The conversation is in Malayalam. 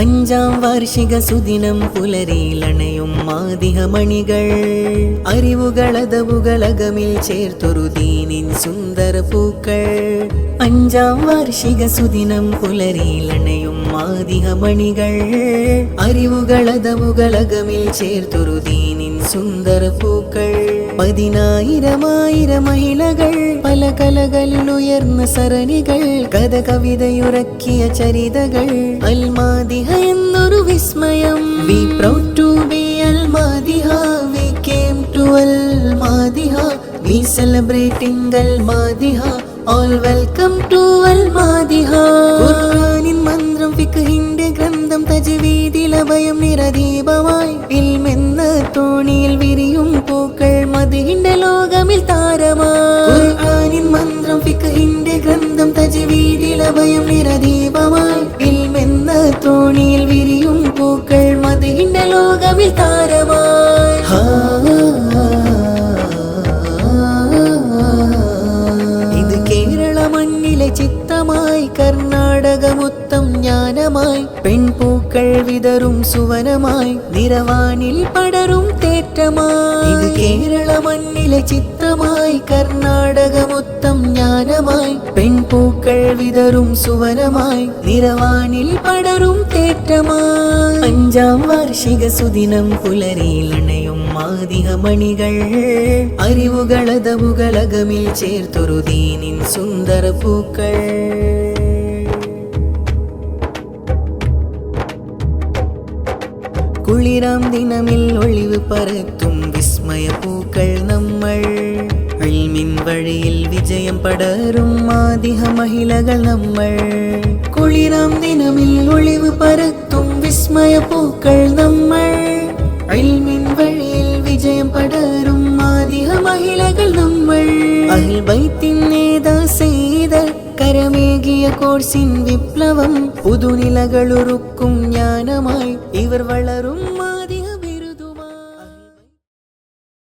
അഞ്ചാം വാർഷിക സുദിനം പുലരിയിലണയും മാദിഹമണികൾ അറിവുകളതവുകളകമിൽ ചേർത്തൊരു ദീനിൻ സുന്ദര പൂക്കൾ. അഞ്ചാം വാർഷിക സുദിനം പുലരിയിലണയും മാദിഹമണികൾ അറിവുകളതവുകളകമിൽ ചേർത്തൊരു ദീനിൻ സുന്ദര പൂക്കൾ. 10,000 മഹിളകൾ പല കലകളിൽ ഉയർന്ന സരണികൾ കഥ കവിതയുറക്കിയ ചരിതകൾ. അൽമാദിഹ എന്നൊരു വിസ്മയം. We proud to be Al-Madiha. We came to Al-Madiha. We celebrating Al-Madiha. All welcome to Al-Madiha. ഖുർആനിൻ മന്ത്രം ഫിഖ്ഹിന്റെ ഗ്രന്ഥം തജ്വീദിൽ അഭയം നിറദീപമായി ഇൽമെന്ന തോണിയിൽ വിരിയും പൂക്കൾ മദ്ഹിന്റെ ലോകമിൽ താരമായി. ഖുർആനിൻ മന്ത്രം ഫിഖ്ഹിന്റെ ഗ്രന്ഥം തജ്വീദിൽ അഭയം നിറദീപമായി ഇൽമെന്ന തോണിയിൽ വിരിയും പൂക്കൾ മദ്ഹിന്റെ ലോകമിൽ താരമായി. ഇത് കേരള മണ്ണിലെ ചിത്തമായി കർണാടക മൊത്തം ജ്ഞാനമായി പെൺപൂക്കൾ വിതറും സുവനമായി നിറവാനിൽ പടരും തേറ്റമായി. ഇത് കേരള മണ്ണിലെ ചിത്തമായി കർണാടക മൊത്തം ജ്ഞാനമായി പെൺപൂക്കൾ വിതറും സുവനമായി നിറവാനിൽ പടരും തേറ്റമായി. അഞ്ചാം വാർഷിക സുദിനം പുലരിയിലണയും മാദിഹമണികൾ അറിവുകളതവുകളകമിൽ ചേർത്തൊരു ദീനിൻ സുന്ദര പൂക്കൾ. കുളിരാം ദിനമിൽ ഒളിവ് പരത്തും വിസ്മയ പൂക്കൾ നമ്മൾ. ഇൽമിൻ വഴിയിൽ വിജയം പടരും മാദിഹ മഹിളകൾ നമ്മൾ. കുളിരാം ദിനമിൽ ഒളിവ് പരത്തും വിസ്മയ പൂക്കൾ നമ്മൾ. ഇൽമിൻ വഴിയിൽ വിജയം പടരും മാദിഹ മഹിളകൾ നമ്മൾ. അഹ്ൽ ബൈത്തിൻ നേതാ സയ്യിദ് കരമേകിയ കോഴ്സിൻ വിപ്ലവം പുതുനിലകളുറുക്കും ജ്ഞാനമായി ഇവർ വളരും